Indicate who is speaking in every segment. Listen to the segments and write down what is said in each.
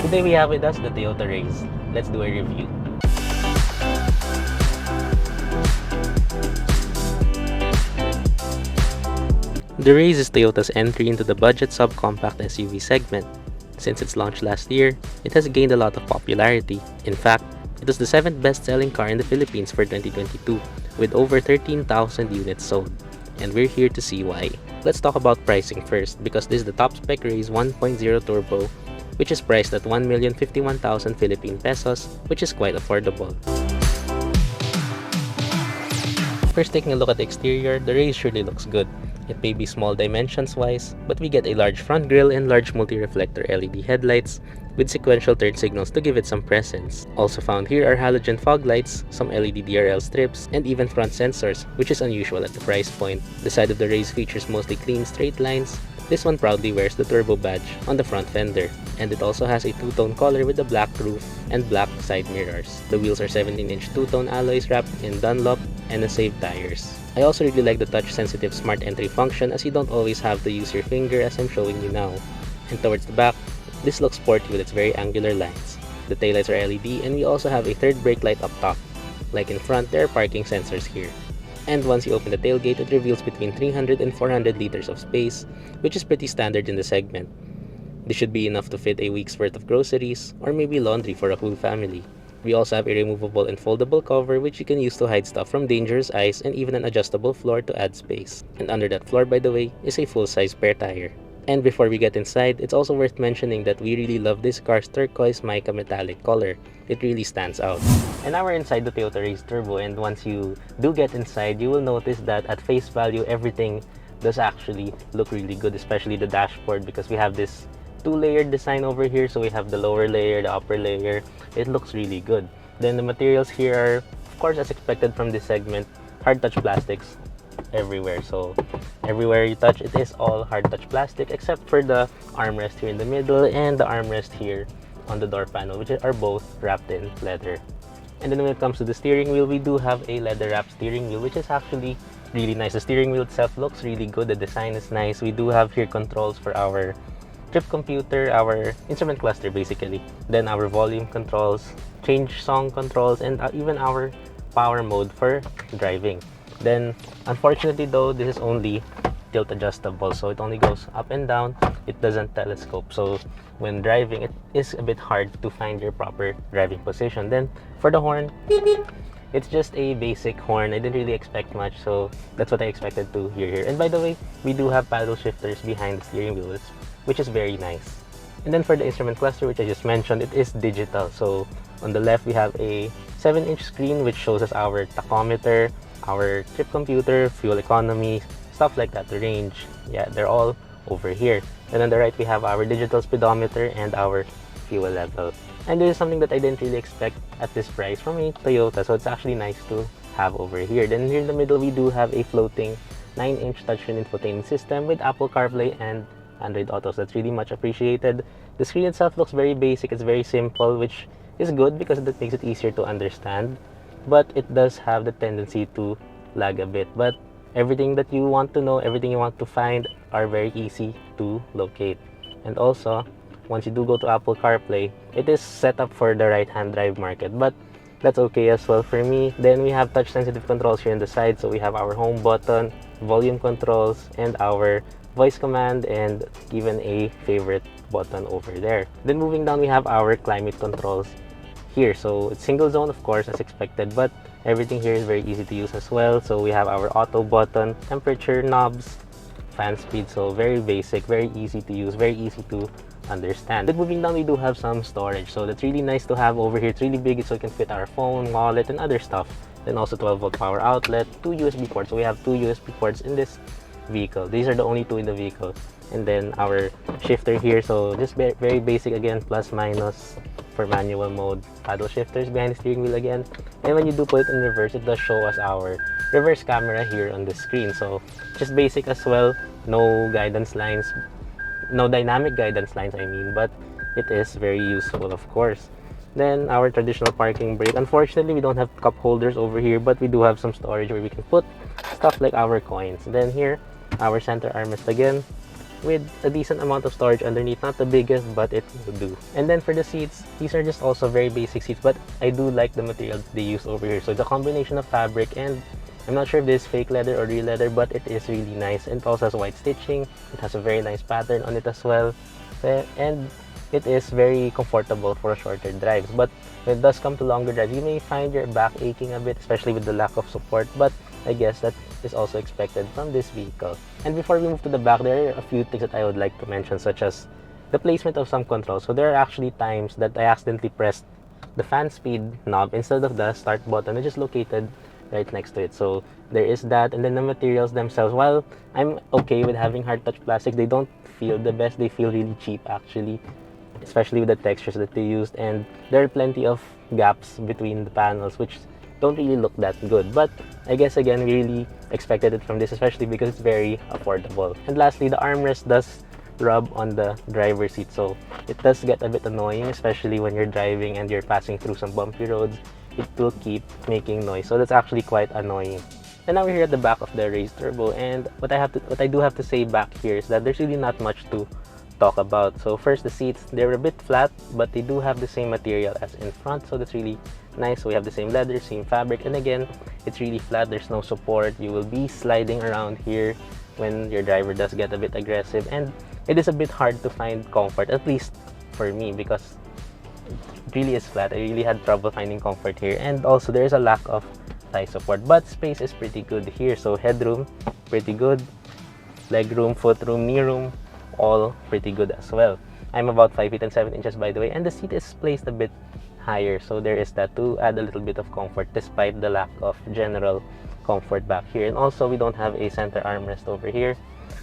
Speaker 1: Today we have with us the Toyota Raize. Let's do a review. The Raize is Toyota's entry into the budget subcompact SUV segment. Since its launch last year, it has gained a lot of popularity. In fact, it was the 7th best-selling car in the Philippines for 2022, with over 13,000 units sold. And we're here to see why. Let's talk about pricing first, because this is the top-spec Raize 1.0 Turbo, which is priced at 1,051,000 Philippine pesos, which is quite affordable. First, taking a look at the exterior, the Raize surely looks good. It may be small dimensions-wise, but we get a large front grille and large multi-reflector LED headlights with sequential turn signals to give it some presence. Also found here are halogen fog lights, some LED DRL strips, and even front sensors, which is unusual at the price point. The side of the Raize features mostly clean straight lines. This one proudly wears the turbo badge on the front fender, and it also has a two-tone color with a black roof and black side mirrors. The wheels are 17-inch two-tone alloys wrapped in Dunlop and the saved tires. I also really like the touch-sensitive smart entry function, as you don't always have to use your finger as I'm showing you now. And towards the back, this looks sporty with its very angular lines. The taillights are LED, and we also have a third brake light up top. Like in front, there are parking sensors here. And once you open the tailgate, it reveals between 300 and 400 liters of space, which is pretty standard in the segment. This should be enough to fit a week's worth of groceries, or maybe laundry for a whole family. We also have a removable and foldable cover, which you can use to hide stuff from dangerous eyes, and even an adjustable floor to add space. And under that floor, by the way, is a full-size spare tire. And before we get inside, it's also worth mentioning that we really love this car's turquoise mica metallic color. It really stands out. And now we're inside the Toyota Raize Turbo, and once you do get inside, you will notice that at face value, everything does actually look really good, especially the dashboard, because we have this two-layered design over here. So we have the lower layer, the upper layer. It looks really good. Then the materials here are, of course, as expected from this segment, hard touch plastics everywhere. So everywhere you touch, it is all hard touch plastic, except for the armrest here in the middle and the armrest here on the door panel, which are both wrapped in leather. And then when it comes to the steering wheel, we do have a leather wrapped steering wheel, which is actually really nice. The steering wheel itself looks really good. The design is nice. We do have here controls for our trip computer, our instrument cluster basically, then our volume controls, change song controls, and even our power mode for driving. Then unfortunately though, this is only tilt adjustable, so it only goes up and down. It doesn't telescope, so when driving it is a bit hard to find your proper driving position. Then for the horn, it's just a basic horn. I didn't really expect much, so that's what I expected to hear here. And by the way, we do have paddle shifters behind the steering wheel, which is very nice. And then for the instrument cluster, which I just mentioned, it is digital. So on the left, we have a 7-inch screen which shows us our tachometer, our trip computer, fuel economy, stuff like that, the range. Yeah, they're all over here. And on the right, we have our digital speedometer and our fuel level. And this is something that I didn't really expect at this price from a Toyota, so it's actually nice to have over here. Then here in the middle, we do have a floating 9-inch touchscreen infotainment system with Apple CarPlay and Android Auto, so that's really much appreciated. The screen itself looks very basic, it's very simple, which is good because that makes it easier to understand, but it does have the tendency to lag a bit. But everything that you want to know, everything you want to find are very easy to locate. And also, once you do go to Apple CarPlay, it is set up for the right-hand drive market, but that's okay as well for me. Then we have touch-sensitive controls here on the side, so we have our home button, volume controls, and our voice command, and even a favorite button over there. Then moving down, we have our climate controls here. So it's single zone, of course, as expected, but everything here is very easy to use as well. So we have our auto button, temperature knobs, fan speed, so very basic, very easy to use, very easy to understand. Then moving down, we do have some storage, so that's really nice to have over here. It's really big, so it can fit our phone, wallet, and other stuff. Then also 12-volt power outlet, 2 USB ports. So we have 2 USB ports in this vehicle. These are the only 2 in the vehicle. And then our shifter here, so just very basic again, plus minus for manual mode. Paddle shifters behind the steering wheel again. And when you do put it in reverse, it does show us our reverse camera here on the screen. So just basic as well, no guidance lines, no dynamic guidance lines I mean, but it is very useful, of course. Then our traditional parking brake. Unfortunately, we don't have cup holders over here, but we do have some storage where we can put stuff like our coins. Then here, our center armrest again, with a decent amount of storage underneath. Not the biggest, but it will do. And then for the seats, these are just also very basic seats, but I do like the material they use over here. So it's a combination of fabric, and I'm not sure if this is fake leather or real leather, but it is really nice. And it also has white stitching. It has a very nice pattern on it as well. And it is very comfortable for shorter drives. But when it does come to longer drives, you may find your back aching a bit, especially with the lack of support. But I guess that is also expected from this vehicle. And before we move to the back, there are a few things that I would like to mention, such as the placement of some controls. So there are actually times that I accidentally pressed the fan speed knob instead of the start button, which is located right next to it. So there is that. And then the materials themselves, while I'm okay with having hard touch plastics, they don't feel the best. They feel really cheap actually, especially with the textures that they used. And there are plenty of gaps between the panels, which don't really look that good. But I guess again, we really expected it from this, especially because it's very affordable. And lastly, the armrest does rub on the driver's seat, so it does get a bit annoying, especially when you're driving and you're passing through some bumpy roads. It will keep making noise, so that's actually quite annoying. And now we're here at the back of the Raize Turbo, and what I do have to say back here is that there's really not much to talk about. So first, the seats, they're a bit flat, but they do have the same material as in front, so that's really nice. So we have the same leather, same fabric, and again, it's really flat. There's no support. You will be sliding around here when your driver does get a bit aggressive, and it is a bit hard to find comfort, at least for me, because it really is flat. I really had trouble finding comfort here, and also there's a lack of thigh support, but space is pretty good here. So headroom, pretty good. Leg room, foot room, knee room, all pretty good as well. I'm about 5 feet and 7 inches, by the way, and the seat is placed a bit higher, so there is that to add a little bit of comfort despite the lack of general comfort back here. And also, we don't have a center armrest over here,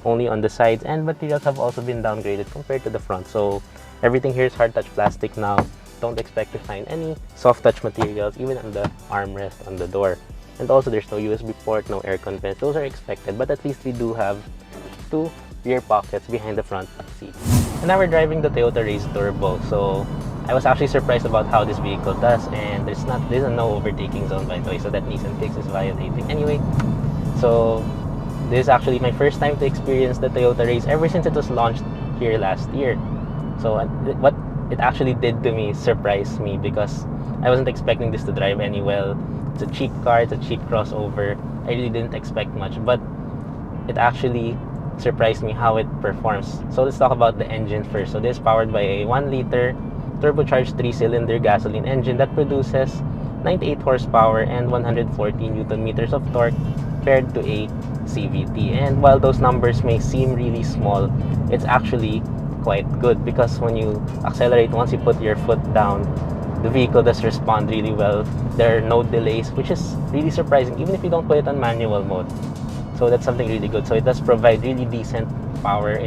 Speaker 1: only on the sides, and materials have also been downgraded compared to the front. So everything here is hard touch plastic now. Don't expect to find any soft touch materials even on the armrest on the door. And also, there's no USB port, no aircon vents. Those are expected, but at least we do have 2 rear pockets behind the front seat. And now we're driving the Toyota Raize Turbo. So I was actually surprised about how this vehicle does, and there's a no overtaking zone, by the way, so that Nissan Kicks is violating anyway. So this is actually my first time to experience the Toyota Raize ever since it was launched here last year. So what it actually did to me surprised me, because I wasn't expecting this to drive any well. It's a cheap car, it's a cheap crossover. I really didn't expect much, but it actually surprised me how it performs. So let's talk about the engine first. So this is powered by a 1-liter turbocharged 3-cylinder gasoline engine that produces 98 horsepower and 140 newton meters of torque paired to a CVT. And while those numbers may seem really small, it's actually quite good, because when you accelerate, once you put your foot down, the vehicle does respond really well. There are no delays, which is really surprising even if you don't put it on manual mode. So that's something really good. So it does provide really decent power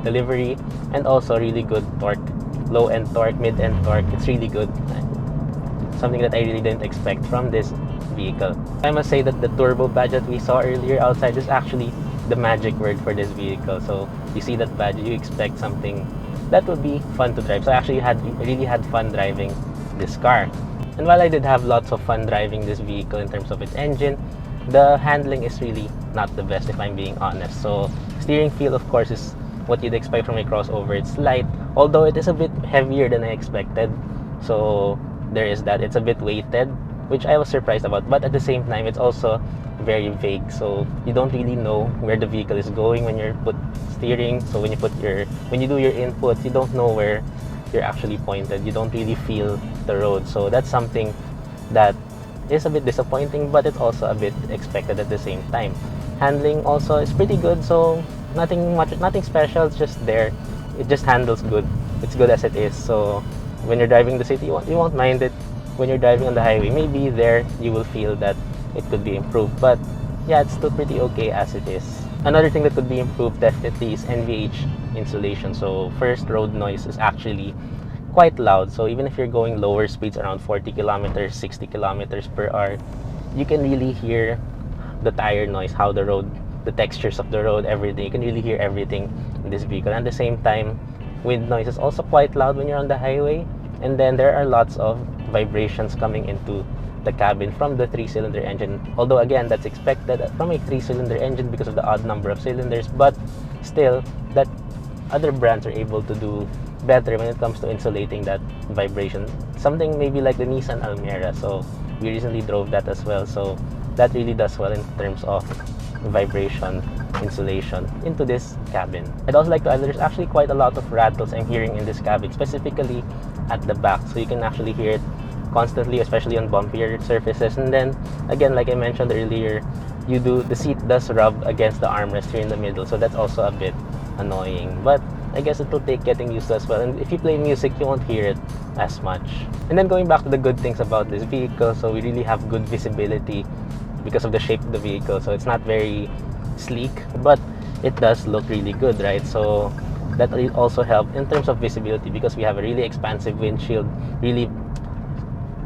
Speaker 1: delivery, and also really good torque, low end torque, mid end torque. It's really good, something that I really didn't expect from this vehicle. I must say that the turbo badge that we saw earlier outside is actually the magic word for this vehicle. So you see that badge, you expect something that would be fun to drive. So I actually really had fun driving this car. And while I did have lots of fun driving this vehicle in terms of its engine, the handling is really not the best, if I'm being honest. So steering feel, of course, is what you'd expect from a crossover. It's light, although it is a bit heavier than I expected. So there is that. It's a bit weighted, which I was surprised about, but at the same time, it's also very vague. So you don't really know where the vehicle is going when you're steering. So when you do your inputs, you don't know where you're actually pointed. You don't really feel the road. So that's something that is a bit disappointing, but it's also a bit expected at the same time. Handling also is pretty good, so nothing special. It's just there. It just handles good. It's good as it is. So when you're driving the city, you won't mind it. When you're driving on the highway, maybe there you will feel that it could be improved, but yeah, it's still pretty okay as it is. Another thing that could be improved definitely is NVH insulation. So first, road noise is actually quite loud. So even if you're going lower speeds, around 40 kilometers, 60 kilometers per hour, you can really hear the tire noise, how the textures of the road, everything. You can really hear everything in this vehicle. And at the same time, wind noise is also quite loud when you're on the highway. And then there are lots of vibrations coming into the cabin from the 3-cylinder engine. Although again, that's expected from a 3-cylinder engine because of the odd number of cylinders, but still, that other brands are able to do better when it comes to insulating that vibration. Something maybe like the Nissan Almera. So we recently drove that as well. So that really does well in terms of vibration insulation into this cabin. I'd also like to add there's actually quite a lot of rattles I'm hearing in this cabin, specifically at the back. So you can actually hear it constantly, especially on bumpier surfaces. And then again, like I mentioned earlier, the seat does rub against the armrest here in the middle, so that's also a bit annoying, but I guess it will take getting used to as well. And if you play music, you won't hear it as much. And then going back to the good things about this vehicle, so we really have good visibility because of the shape of the vehicle. So it's not very sleek, but it does look really good, right? So that will also help in terms of visibility because we have a really expansive windshield, really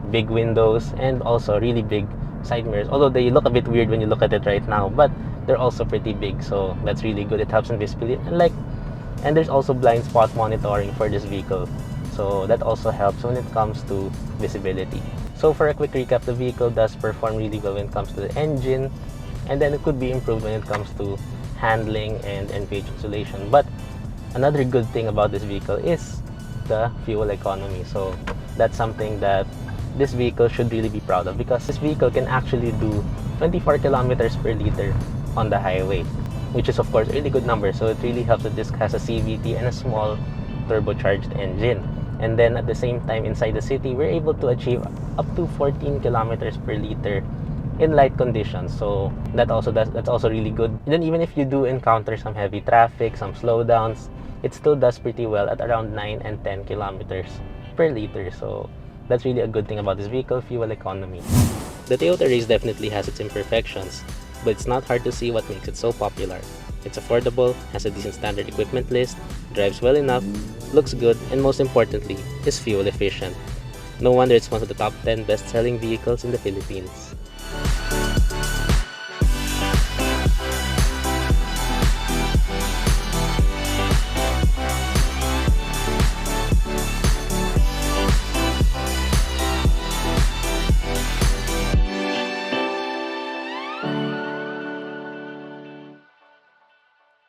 Speaker 1: big windows, and also really big side mirrors. Although they look a bit weird when you look at it right now, but they're also pretty big, so that's really good. It helps in visibility. And there's also blind spot monitoring for this vehicle, so that also helps when it comes to visibility. So for a quick recap, the vehicle does perform really well when it comes to the engine, and then it could be improved when it comes to handling and NVH insulation. But another good thing about this vehicle is the fuel economy. So that's something that this vehicle should really be proud of, because this vehicle can actually do 24 kilometers per liter on the highway, which is of course a really good number. So it really helps that this has a CVT and a small turbocharged engine. And then at the same time, inside the city, we're able to achieve up to 14 kilometers per liter in light conditions. So that's also really good. And then even if you do encounter some heavy traffic, some slowdowns, it still does pretty well at around 9 and 10 kilometers per liter. So that's really a good thing about this vehicle, fuel economy. The Toyota Raize definitely has its imperfections, but it's not hard to see what makes it so popular. It's affordable, has a decent standard equipment list, drives well enough, looks good, and most importantly, is fuel efficient. No wonder it's one of the top 10 best-selling vehicles in the Philippines.